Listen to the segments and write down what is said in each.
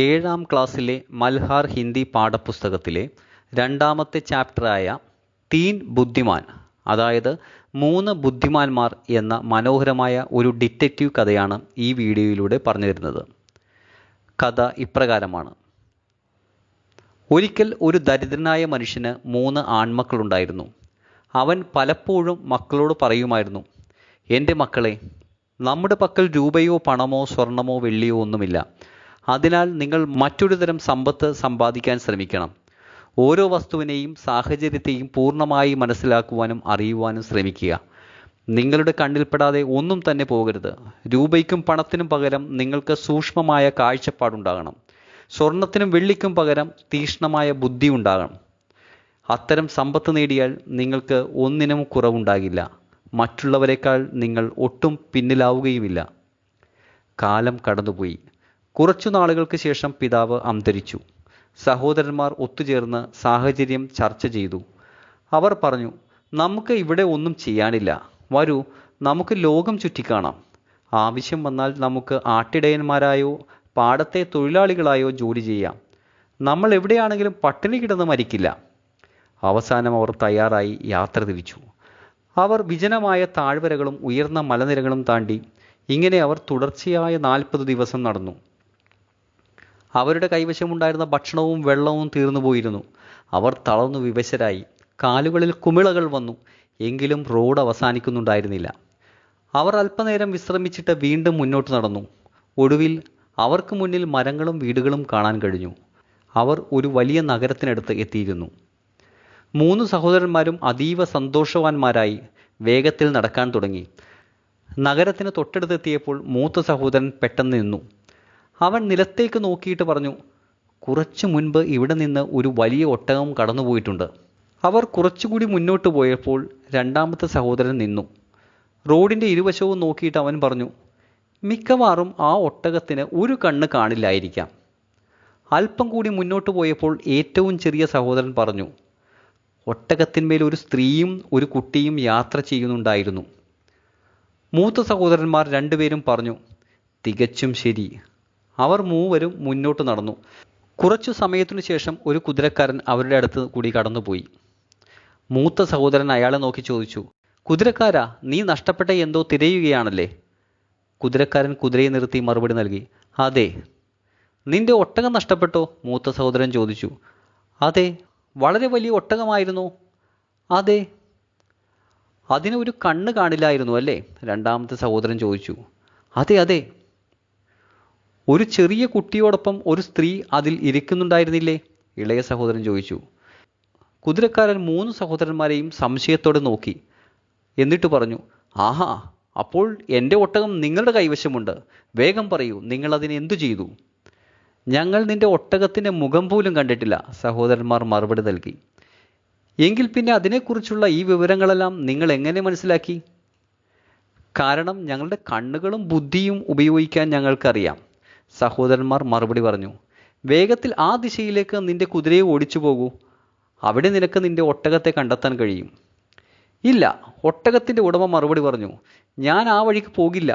ഏഴാം ക്ലാസ്സിലെ മൽഹാർ ഹിന്ദി പാഠപുസ്തകത്തിലെ രണ്ടാമത്തെ ചാപ്റ്ററായ തീൻ ബുദ്ധിമാൻ, അതായത് മൂന്ന് ബുദ്ധിമാന്മാർ എന്ന മനോഹരമായ ഒരു ഡിറ്റക്റ്റീവ് കഥയാണ് ഈ വീഡിയോയിലൂടെ പറഞ്ഞു തരുന്നത്. കഥ ഇപ്രകാരമാണ്. ഒരിക്കൽ ഒരു ദരിദ്രനായ മനുഷ്യന് 3 ആൺമക്കളുണ്ടായിരുന്നു. അവൻ പലപ്പോഴും മക്കളോട് പറയുമായിരുന്നു, എൻ്റെ മക്കളെ, നമ്മുടെ പക്കൽ രൂപയോ പണമോ സ്വർണമോ വെള്ളിയോ ഒന്നുമില്ല. അതിനാൽ നിങ്ങൾ മറ്റൊരു തരം സമ്പത്ത് സമ്പാദിക്കാൻ ശ്രമിക്കണം. ഓരോ വസ്തുവിനെയും സാഹചര്യത്തെയും പൂർണ്ണമായി മനസ്സിലാക്കുവാനും അറിയുവാനും ശ്രമിക്കുക. നിങ്ങളുടെ കണ്ണിൽപ്പെടാതെ ഒന്നും തന്നെ പോകരുത്. രൂപയ്ക്കും പണത്തിനും പകരം നിങ്ങൾക്ക് സൂക്ഷ്മമായ കാഴ്ചപ്പാടുണ്ടാകണം. സ്വർണത്തിനും വെള്ളിക്കും പകരം തീക്ഷ്ണമായ ബുദ്ധി ഉണ്ടാകണം. അത്തരം സമ്പത്ത് നേടിയാൽ നിങ്ങൾക്ക് ഒന്നിനും കുറവുണ്ടാകില്ല. മറ്റുള്ളവരെക്കാൾ നിങ്ങൾ ഒട്ടും പിന്നിലാവുകയുമില്ല. കാലം കടന്നുപോയി. കുറച്ചു നാളുകൾക്ക് ശേഷം പിതാവ് അന്തരിച്ചു. സഹോദരന്മാർ ഒത്തുചേർന്ന് സാഹചര്യം ചർച്ച ചെയ്തു. അവർ പറഞ്ഞു, നമുക്ക് ഇവിടെ ഒന്നും ചെയ്യാനില്ല. വരൂ, നമുക്ക് ലോകം ചുറ്റിക്കാണാം. ആവശ്യം വന്നാൽ നമുക്ക് ആട്ടിടയന്മാരായോ പാടത്തെ തൊഴിലാളികളായോ ജോലി ചെയ്യാം. നമ്മൾ എവിടെയാണെങ്കിലും പട്ടിണി കിടന്ന് മരിക്കില്ല. അവസാനം അവർ തയ്യാറായി യാത്ര തിരിച്ചു. അവർ വിജനമായ താഴ്വരകളും ഉയർന്ന മലനിരകളും താണ്ടി. ഇങ്ങനെ അവർ തുടർച്ചയായ 40 ദിവസം നടന്നു. അവരുടെ കൈവശമുണ്ടായിരുന്ന ഭക്ഷണവും വെള്ളവും തീർന്നുപോയിരുന്നു. അവർ തളർന്നു വിവശരായി. കാലുകളിൽ കുമിളകൾ വന്നു. എങ്കിലും റോഡ് അവസാനിക്കുന്നുണ്ടായിരുന്നില്ല. അവർ അല്പനേരം വിശ്രമിച്ചിട്ട് വീണ്ടും മുന്നോട്ട് നടന്നു. ഒടുവിൽ അവർക്ക് മുന്നിൽ മരങ്ങളും വീടുകളും കാണാൻ കഴിഞ്ഞു. അവർ ഒരു വലിയ നഗരത്തിനടുത്ത് എത്തിയിരുന്നു. 3 സഹോദരന്മാരും അതീവ സന്തോഷവാന്മാരായി വേഗത്തിൽ നടക്കാൻ തുടങ്ങി. നഗരത്തിന് തൊട്ടടുത്തെത്തിയപ്പോൾ മൂത്ത സഹോദരൻ പെട്ടെന്ന് നിന്നു. അവൻ നിലത്തേക്ക് നോക്കിയിട്ട് പറഞ്ഞു, കുറച്ചു മുൻപ് ഇവിടെ നിന്ന് ഒരു വലിയ ഒട്ടകം കടന്നുപോയിട്ടുണ്ട്. അവർ കുറച്ചുകൂടി മുന്നോട്ട് പോയപ്പോൾ രണ്ടാമത്തെ സഹോദരൻ നിന്നു. റോഡിൻ്റെ ഇരുവശവും നോക്കിയിട്ട് അവൻ പറഞ്ഞു, മിക്കവാറും ആ ഒട്ടകത്തിന് ഒരു കണ്ണ് കാണില്ലായിരിക്കാം. അല്പം കൂടി മുന്നോട്ട് പോയപ്പോൾ ഏറ്റവും ചെറിയ സഹോദരൻ പറഞ്ഞു, ഒട്ടകത്തിന്മേൽ ഒരു സ്ത്രീയും ഒരു കുട്ടിയും യാത്ര ചെയ്യുന്നുണ്ടായിരുന്നു. മൂത്ത സഹോദരന്മാർ രണ്ടുപേരും പറഞ്ഞു, തികച്ചും ശരി. അവർ മൂവരും മുന്നോട്ട് നടന്നു. കുറച്ചു സമയത്തിനു ശേഷം ഒരു കുതിരക്കാരൻ അവരുടെ അടുത്ത് കൂടി കടന്നുപോയി. മൂത്ത സഹോദരൻ അയാളെ നോക്കി ചോദിച്ചു, കുതിരക്കാരാ, നീ നഷ്ടപ്പെട്ട എന്തോ തിരയുകയാണല്ലേ? കുതിരക്കാരൻ കുതിരയെ നിർത്തി മറുപടി നൽകി, അതെ. നിന്റെ ഒട്ടകം നഷ്ടപ്പെട്ടോ? മൂത്ത സഹോദരൻ ചോദിച്ചു. അതെ. വളരെ വലിയ ഒട്ടകമായിരുന്നു. അതെ. അതിന് ഒരു കണ്ണ് കാണില്ലായിരുന്നു അല്ലേ? രണ്ടാമത്തെ സഹോദരൻ ചോദിച്ചു. അതെ അതെ. ഒരു ചെറിയ കുട്ടിയോടൊപ്പം ഒരു സ്ത്രീ അതിൽ ഇരിക്കുന്നുണ്ടായിരുന്നില്ലേ? ഇളയ സഹോദരൻ ചോദിച്ചു. കുതിരക്കാരൻ 3 സഹോദരന്മാരെയും സംശയത്തോടെ നോക്കി. എന്നിട്ട് പറഞ്ഞു, ആഹാ, അപ്പോൾ എൻ്റെ ഒട്ടകം നിങ്ങളുടെ കൈവശമുണ്ട്. വേഗം പറയൂ, നിങ്ങൾ അതിന് എന്തു ചെയ്തു? ഞങ്ങൾ നിന്റെ ഒട്ടകത്തിൻ്റെ മുഖം പോലും കണ്ടിട്ടില്ല, സഹോദരന്മാർ മറുപടി നൽകി. എങ്കിൽ പിന്നെ അതിനെക്കുറിച്ചുള്ള ഈ വിവരങ്ങളെല്ലാം നിങ്ങൾ എങ്ങനെ മനസ്സിലാക്കി? കാരണം ഞങ്ങളുടെ കണ്ണുകളും ബുദ്ധിയും ഉപയോഗിക്കാൻ ഞങ്ങൾക്കറിയാം, സഹോദരന്മാർ മറുപടി പറഞ്ഞു. വേഗത്തിൽ ആ ദിശയിലേക്ക് നിന്റെ കുതിരയെ ഓടിച്ചു പോകൂ. അവിടെ നിനക്ക് നിന്റെ ഒട്ടകത്തെ കണ്ടെത്താൻ കഴിയും. ഇല്ല, ഒട്ടകത്തിൻ്റെ ഉടമ മറുപടി പറഞ്ഞു. ഞാൻ ആ വഴിക്ക് പോകില്ല.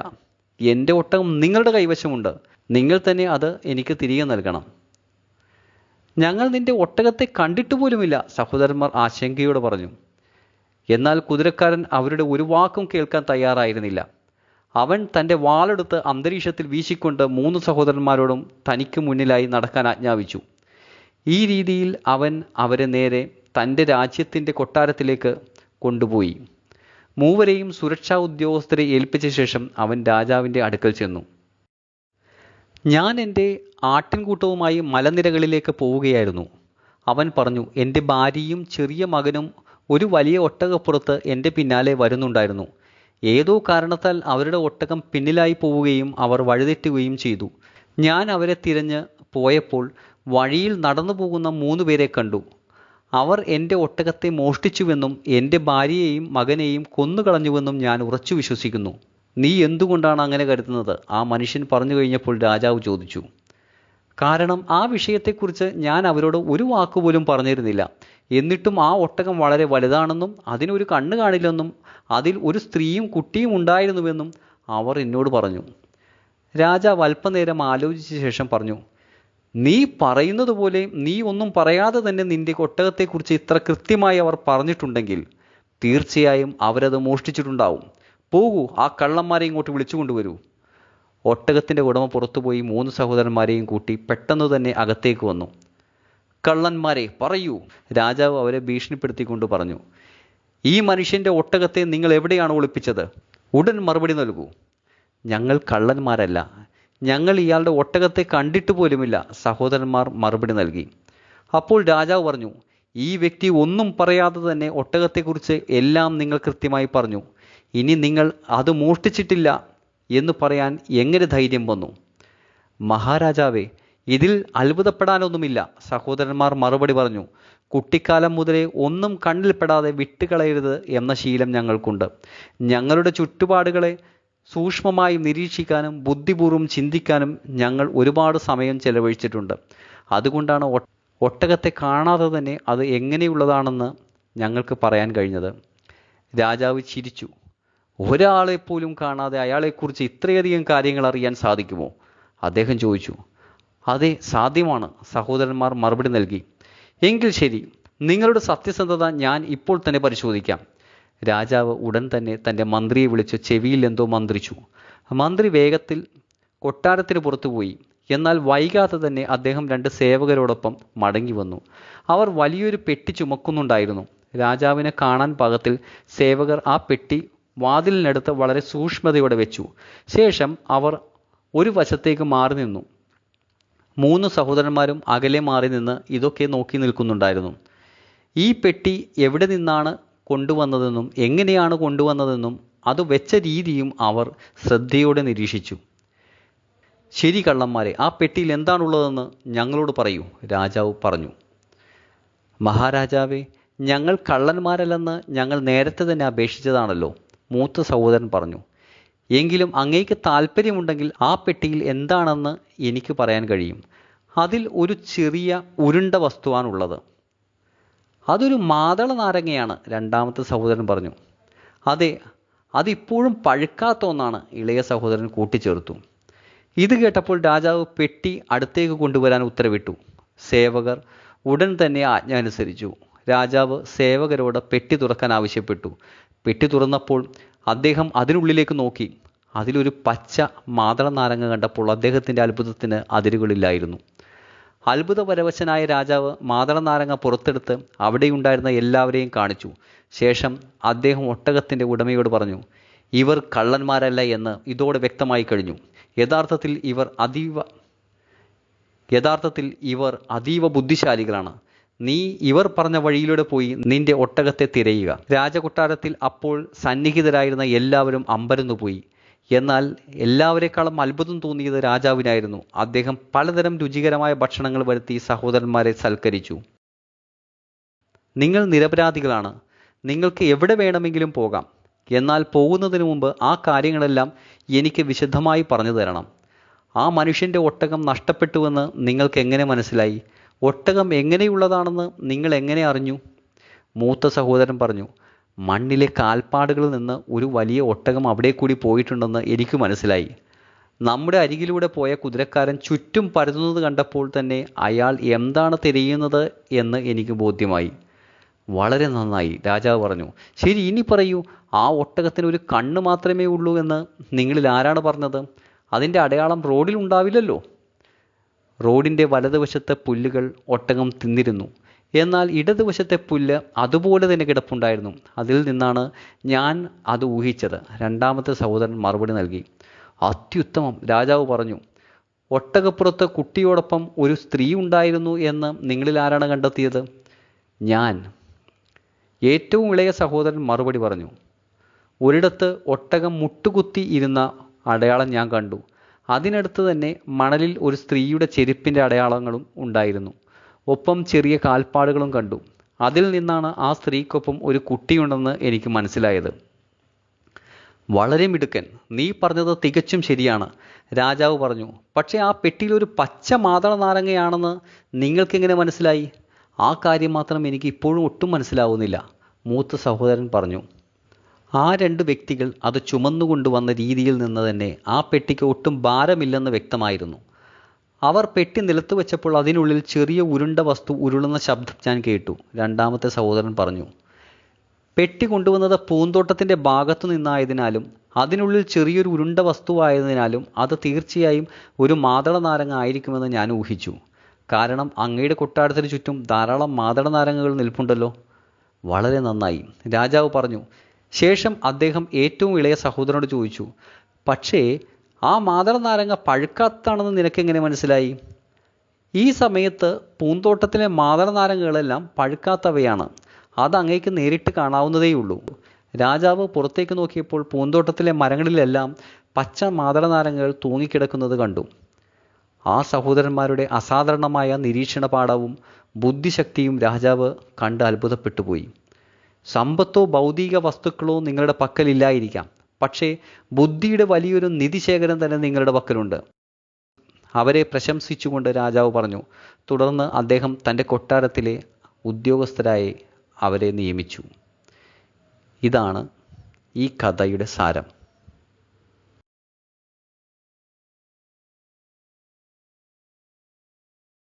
എൻ്റെ ഒട്ടകം നിങ്ങളുടെ കൈവശമുണ്ട്. നിങ്ങൾ തന്നെ അത് എനിക്ക് തിരികെ നൽകണം. ഞങ്ങൾ നിന്റെ ഒട്ടകത്തെ കണ്ടിട്ട് പോലുമില്ല, സഹോദരന്മാർ ആശങ്കയോടെ പറഞ്ഞു. എന്നാൽ കുതിരക്കാരൻ അവരുടെ ഒരു വാക്കും കേൾക്കാൻ തയ്യാറായിരുന്നില്ല. അവൻ തൻ്റെ വാളെടുത്ത് അന്തരീക്ഷത്തിൽ വീശിക്കൊണ്ട് 3 സഹോദരന്മാരോടും തനിക്ക് മുന്നിലായി നടക്കാൻ ആജ്ഞാപിച്ചു. ഈ രീതിയിൽ അവൻ അവരെ നേരെ തൻ്റെ രാജ്യത്തിൻ്റെ കൊട്ടാരത്തിലേക്ക് കൊണ്ടുപോയി. മൂവരെയും സുരക്ഷാ ഉദ്യോഗസ്ഥരെ ഏൽപ്പിച്ച ശേഷം അവൻ രാജാവിൻ്റെ അടുക്കൽ ചെന്നു. ഞാൻ എൻ്റെ ആട്ടിൻകൂട്ടവുമായി മലനിരകളിലേക്ക് പോവുകയായിരുന്നു. അവൻ പറഞ്ഞു, എൻ്റെ ഭാര്യയും ചെറിയ മകനും ഒരു വലിയ ഒട്ടകപ്പുറത്ത് എൻ്റെ പിന്നാലെ വരുന്നുണ്ടായിരുന്നു. ഏതോ കാരണത്താൽ അവരുടെ ഒട്ടകം പിന്നിലായി പോവുകയും അവർ വഴിതെറ്റുകയും ചെയ്തു. ഞാൻ അവരെ തിരഞ്ഞ് പോയപ്പോൾ വഴിയിൽ നടന്നു പോകുന്ന 3 പേരെ കണ്ടു. അവർ എൻ്റെ ഒട്ടകത്തെ മോഷ്ടിച്ചുവെന്നും എൻ്റെ ഭാര്യയെയും മകനെയും കൊന്നുകളഞ്ഞുവെന്നും ഞാൻ ഉറച്ചു വിശ്വസിക്കുന്നു. നീ എന്തുകൊണ്ടാണ് അങ്ങനെ കരുതുന്നത്? ആ മനുഷ്യൻ പറഞ്ഞു കഴിഞ്ഞപ്പോൾ രാജാവ് ചോദിച്ചു. കാരണം ആ വിഷയത്തെക്കുറിച്ച് ഞാൻ അവരോട് ഒരു വാക്കുപോലും പറഞ്ഞിരുന്നില്ല. എന്നിട്ടും ആ ഒട്ടകം വളരെ വലുതാണെന്നും അതിനൊരു കണ്ണ് കാണില്ലെന്നും അതിൽ ഒരു സ്ത്രീയും കുട്ടിയും ഉണ്ടായിരുന്നുവെന്നും അവർ എന്നോട് പറഞ്ഞു. രാജാവ് അല്പനേരം ആലോചിച്ച ശേഷം പറഞ്ഞു, നീ പറയുന്നത് പോലെ നീ ഒന്നും പറയാതെ തന്നെ നിന്റെ ഒട്ടകത്തെക്കുറിച്ച് ഇത്ര കൃത്യമായി അവർ പറഞ്ഞിട്ടുണ്ടെങ്കിൽ തീർച്ചയായും അവരത് മോഷ്ടിച്ചിട്ടുണ്ടാവും. പോകൂ, ആ കള്ളന്മാരെ ഇങ്ങോട്ട് വിളിച്ചു കൊണ്ടുവരൂ. ഒട്ടകത്തിൻ്റെ ഉടമ പുറത്തുപോയി 3 സഹോദരന്മാരെയും കൂട്ടി പെട്ടെന്ന് തന്നെ അകത്തേക്ക് വന്നു. കള്ളന്മാരെ പറയൂ, രാജാവ് അവരെ ഭീഷണിപ്പെടുത്തിക്കൊണ്ട് പറഞ്ഞു. ഈ മനുഷ്യൻ്റെ ഒട്ടകത്തെ നിങ്ങൾ എവിടെയാണ് ഒളിപ്പിച്ചത്? ഉടൻ മറുപടി നൽകൂ. ഞങ്ങൾ കള്ളന്മാരല്ല, ഞങ്ങൾ ഇയാളുടെ ഒട്ടകത്തെ കണ്ടിട്ട് പോലുമില്ല, സഹോദരന്മാർ മറുപടി നൽകി. അപ്പോൾ രാജാവ് പറഞ്ഞു, ഈ വ്യക്തി ഒന്നും പറയാതെ തന്നെ ഒട്ടകത്തെക്കുറിച്ച് എല്ലാം നിങ്ങൾ കൃത്യമായി പറഞ്ഞു. ഇനി നിങ്ങൾ അത് മോഷ്ടിച്ചിട്ടില്ല എന്ന് പറയാൻ എങ്ങനെ ധൈര്യം വന്നു? മഹാരാജാവേ, ഇതിൽ അത്ഭുതപ്പെടാനൊന്നുമില്ല, സഹോദരന്മാർ മറുപടി പറഞ്ഞു. കുട്ടിക്കാലം മുതലേ ഒന്നും കണ്ണിൽപ്പെടാതെ വിട്ടുകളയരുത് എന്ന ശീലം ഞങ്ങൾക്കുണ്ട്. ഞങ്ങളുടെ ചുറ്റുപാടുകളെ സൂക്ഷ്മമായി നിരീക്ഷിക്കാനും ബുദ്ധിപൂർവ്വം ചിന്തിക്കാനും ഞങ്ങൾ ഒരുപാട് സമയം ചെലവഴിച്ചിട്ടുണ്ട്. അതുകൊണ്ടാണ് ഒട്ടകത്തെ കാണാതെ തന്നെ അത് എങ്ങനെയുള്ളതാണെന്ന് ഞങ്ങൾക്ക് പറയാൻ കഴിഞ്ഞത്. രാജാവ് ചിരിച്ചു. ഒരാളെപ്പോലും കാണാതെ അയാളെക്കുറിച്ച് ഇത്രയധികം കാര്യങ്ങൾ അറിയാൻ സാധിക്കുമോ? അദ്ദേഹം ചോദിച്ചു. അതെ, സാധ്യമാണ്, സഹോദരന്മാർ മറുപടി നൽകി. എങ്കിൽ ശരി, നിങ്ങളുടെ സത്യസന്ധത ഞാൻ ഇപ്പോൾ തന്നെ പരിശോധിക്കാം. രാജാവ് ഉടൻ തന്നെ തൻ്റെ മന്ത്രിയെ വിളിച്ച് ചെവിയിൽ എന്തോ മന്ത്രിച്ചു. മന്ത്രി വേഗത്തിൽ കൊട്ടാരത്തിന് പുറത്തുപോയി. എന്നാൽ വൈകാതെ തന്നെ അദ്ദേഹം 2 സേവകരോടൊപ്പം മടങ്ങി വന്നു. അവർ വലിയൊരു പെട്ടി ചുമക്കുന്നുണ്ടായിരുന്നു. രാജാവിനെ കാണാൻ പാകത്തിൽ സേവകർ ആ പെട്ടി വാതിലിനടുത്ത് വളരെ സൂക്ഷ്മതയോടെ വെച്ചു. ശേഷം അവർ ഒരു വശത്തേക്ക് മാറി നിന്നു. 3 സഹോദരന്മാരും അകലെ മാറി നിന്ന് ഇതൊക്കെ നോക്കി നിൽക്കുന്നുണ്ടായിരുന്നു. ഈ പെട്ടി എവിടെ നിന്നാണ് കൊണ്ടുവന്നതെന്നും എങ്ങനെയാണ് കൊണ്ടുവന്നതെന്നും അത് വെച്ച രീതിയും അവർ ശ്രദ്ധയോടെ നിരീക്ഷിച്ചു. ശരി കള്ളന്മാരെ, ആ പെട്ടിയിൽ എന്താണുള്ളതെന്ന് ഞങ്ങളോട് പറയൂ, രാജാവ് പറഞ്ഞു. മഹാരാജാവേ, ഞങ്ങൾ കള്ളന്മാരല്ലെന്ന് ഞങ്ങൾ നേരത്തെ തന്നെ അപേക്ഷിച്ചതാണല്ലോ, മൂത്ത സഹോദരൻ പറഞ്ഞു. എങ്കിലും അങ്ങേക്ക് താല്പര്യമുണ്ടെങ്കിൽ ആ പെട്ടിയിൽ എന്താണെന്ന് എനിക്ക് പറയാൻ കഴിയും. അതിൽ ഒരു ചെറിയ ഉരുണ്ട വസ്തുവാണുള്ളത്. അതൊരു മാതള നാരങ്ങയാണ്, രണ്ടാമത്തെ സഹോദരൻ പറഞ്ഞു. അതെ, അതിപ്പോഴും പഴുക്കാത്ത ഒന്നാണ്, ഇളയ സഹോദരൻ കൂട്ടിച്ചേർത്തു. ഇത് കേട്ടപ്പോൾ രാജാവ് പെട്ടി അടുത്തേക്ക് കൊണ്ടുവരാൻ ഉത്തരവിട്ടു. സേവകർ ഉടൻ തന്നെ ആജ്ഞ അനുസരിച്ചു. രാജാവ് സേവകരോട് പെട്ടി തുറക്കാൻ ആവശ്യപ്പെട്ടു. പെട്ടി തുറന്നപ്പോൾ അദ്ദേഹം അതിനുള്ളിലേക്ക് നോക്കി. അതിലൊരു പച്ച മാതള നാരങ്ങ കണ്ടപ്പോൾ അദ്ദേഹത്തിൻ്റെ അത്ഭുതത്തിന് അതിരുകളില്ലായിരുന്നു. അത്ഭുതപരവശനായ രാജാവ് മാതള നാരങ്ങ പുറത്തെടുത്ത് അവിടെയുണ്ടായിരുന്ന എല്ലാവരെയും കാണിച്ചു. ശേഷം അദ്ദേഹം ഒട്ടകത്തിൻ്റെ ഉടമയോട് പറഞ്ഞു, ഇവർ കള്ളന്മാരല്ല എന്ന് ഇതോടെ വ്യക്തമായി കഴിഞ്ഞു. യഥാർത്ഥത്തിൽ ഇവർ അതീവ ബുദ്ധിശാലികളാണ്. നീ ഇവർ പറഞ്ഞ വഴിയിലൂടെ പോയി നിന്റെ ഒട്ടകത്തെ തിരയുക. രാജകൊട്ടാരത്തിൽ അപ്പോൾ സന്നിഹിതരായിരുന്ന എല്ലാവരും അമ്പരന്നുപോയി. എന്നാൽ എല്ലാവരെക്കാളും അത്ഭുതം തോന്നിയത് രാജാവിനായിരുന്നു. അദ്ദേഹം പലതരം രുചികരമായ ഭക്ഷണങ്ങൾ വരുത്തി സഹോദരന്മാരെ സൽക്കരിച്ചു. നിങ്ങൾ നിരപരാധികളാണ്, നിങ്ങൾക്ക് എവിടെ വേണമെങ്കിലും പോകാം. എന്നാൽ പോകുന്നതിന് മുമ്പ് ആ കാര്യങ്ങളെല്ലാം എനിക്ക് വിശദമായി പറഞ്ഞു തരണം. ആ മനുഷ്യൻ്റെ ഒട്ടകം നഷ്ടപ്പെട്ടുവെന്ന് നിങ്ങൾക്ക് എങ്ങനെ മനസ്സിലായി? ഒട്ടകം എങ്ങനെയുള്ളതാണെന്ന് നിങ്ങൾ എങ്ങനെ അറിഞ്ഞു? മൂത്ത സഹോദരൻ പറഞ്ഞു, മണ്ണിലെ കാൽപ്പാടുകളിൽ നിന്ന് ഒരു വലിയ ഒട്ടകം അവിടെ കൂടി പോയിട്ടുണ്ടെന്ന് എനിക്ക് മനസ്സിലായി. നമ്മുടെ അരികിലൂടെ പോയ കുതിരക്കാരൻ ചുറ്റും പരതുന്നത് കണ്ടപ്പോൾ തന്നെ അയാൾ എന്താണ് തിരയുന്നത് എന്ന് എനിക്ക് ബോധ്യമായി. വളരെ നന്നായി, രാജാവ് പറഞ്ഞു. ശരി, ഇനി പറയൂ, ആ ഒട്ടകത്തിന് ഒരു കണ്ണ് മാത്രമേ ഉള്ളൂ എന്ന് നിങ്ങളിൽ ആരാണ് പറഞ്ഞത്? അതിൻ്റെ അടയാളം റോഡിൽ ഉണ്ടാവില്ലല്ലോ. റോഡിൻ്റെ വലതുവശത്തെ പുല്ലുകൾ ഒട്ടകം തിന്നിരുന്നു. എന്നാൽ ഇടതുവശത്തെ പുല്ല് അതുപോലെ തന്നെ കിടപ്പുണ്ടായിരുന്നു. അതിൽ നിന്നാണ് ഞാൻ അത് ഊഹിച്ചത്, രണ്ടാമത്തെ സഹോദരൻ മറുപടി നൽകി. അത്യുത്തമം, രാജാവ് പറഞ്ഞു. ഒട്ടകപ്പുറത്ത് കുട്ടിയോടൊപ്പം ഒരു സ്ത്രീ ഉണ്ടായിരുന്നു എന്ന് നിങ്ങളിൽ ആരാണ് കണ്ടെത്തിയത്? ഞാൻ, ഏറ്റവും ഇളയ സഹോദരൻ മറുപടി പറഞ്ഞു. ഒരിടത്ത് ഒട്ടകം മുട്ടുകുത്തി ഇരുന്ന അടയാളം ഞാൻ കണ്ടു. അതിനടുത്ത് തന്നെ മണലിൽ ഒരു സ്ത്രീയുടെ ചെരുപ്പിൻ്റെ അടയാളങ്ങളും ഉണ്ടായിരുന്നു. ഒപ്പം ചെറിയ കാൽപ്പാടുകളും കണ്ടു. അതിൽ നിന്നാണ് ആ സ്ത്രീക്കൊപ്പം ഒരു കുട്ടിയുണ്ടെന്ന് എനിക്ക് മനസ്സിലായത്. വളരെ മിടുക്കൻ, നീ പറഞ്ഞത് തികച്ചും ശരിയാണ്, രാജാവ് പറഞ്ഞു. പക്ഷേ ആ പെട്ടിയിൽ ഒരു പച്ച മാതള നാരങ്ങയാണെന്ന് നിങ്ങൾക്കെങ്ങനെ മനസ്സിലായി? ആ കാര്യം മാത്രം എനിക്ക് ഇപ്പോഴും ഒട്ടും മനസ്സിലാവുന്നില്ല, മൂത്ത സഹോദരൻ പറഞ്ഞു. ആ 2 വ്യക്തികൾ അത് ചുമന്നുകൊണ്ടുവന്ന രീതിയിൽ നിന്ന് തന്നെ ആ പെട്ടിക്ക് ഒട്ടും ഭാരമില്ലെന്ന് വ്യക്തമായിരുന്നു. അവർ പെട്ടി നിലത്ത് വെച്ചപ്പോൾ അതിനുള്ളിൽ ചെറിയ ഉരുണ്ട വസ്തു ഉരുളുന്ന ശബ്ദം ഞാൻ കേട്ടു. രണ്ടാമത്തെ സഹോദരൻ പറഞ്ഞു. പെട്ടി കൊണ്ടുവന്നത് പൂന്തോട്ടത്തിൻ്റെ ഭാഗത്തു നിന്നായതിനാലും അതിനുള്ളിൽ ചെറിയൊരു ഉരുണ്ട വസ്തുവായതിനാലും അത് തീർച്ചയായും ഒരു മാതള നാരങ്ങ ആയിരിക്കുമെന്ന് ഞാൻ ഊഹിച്ചു. കാരണം അങ്ങയുടെ കൊട്ടാരത്തിന് ചുറ്റും ധാരാളം മാതള നാരങ്ങകൾ നിൽപ്പുണ്ടല്ലോ. വളരെ നന്നായി, രാജാവ് പറഞ്ഞു. ശേഷം അദ്ദേഹം ഏറ്റവും ഇളയ സഹോദരനോട് ചോദിച്ചു, പക്ഷേ ആ മാതള നാരങ്ങ പഴുക്കാത്തതാണെന്ന് നിനക്കെങ്ങനെ മനസ്സിലായി? ഈ സമയത്ത് പൂന്തോട്ടത്തിലെ മാതള നാരങ്ങകളെല്ലാം പഴുക്കാത്തവയാണ്. അത് അങ്ങേക്ക് നേരിട്ട് കാണാവുന്നതേയുള്ളൂ. രാജാവ് പുറത്തേക്ക് നോക്കിയപ്പോൾ പൂന്തോട്ടത്തിലെ മരങ്ങളിലെല്ലാം പച്ച മാതള നാരങ്ങകൾ തൂങ്ങിക്കിടക്കുന്നത് കണ്ടു. ആ സഹോദരന്മാരുടെ അസാധാരണമായ നിരീക്ഷണപാഠവും ബുദ്ധിശക്തിയും രാജാവ് കണ്ട് അത്ഭുതപ്പെട്ടുപോയി. സമ്പത്തോ ഭൗതിക വസ്തുക്കളോ നിങ്ങളുടെ പക്കലില്ലായിരിക്കാം, പക്ഷേ ബുദ്ധിയുടെ വലിയൊരു നിധിശേഖരം തന്നെ നിങ്ങളുടെ പക്കലുണ്ട്. അവരെ പ്രശംസിച്ചുകൊണ്ട് രാജാവ് പറഞ്ഞു. തുടർന്ന് അദ്ദേഹം തൻ്റെ കൊട്ടാരത്തിലെ ഉദ്യോഗസ്ഥരായി അവരെ നിയമിച്ചു. ഇതാണ് ഈ കഥയുടെ സാരം.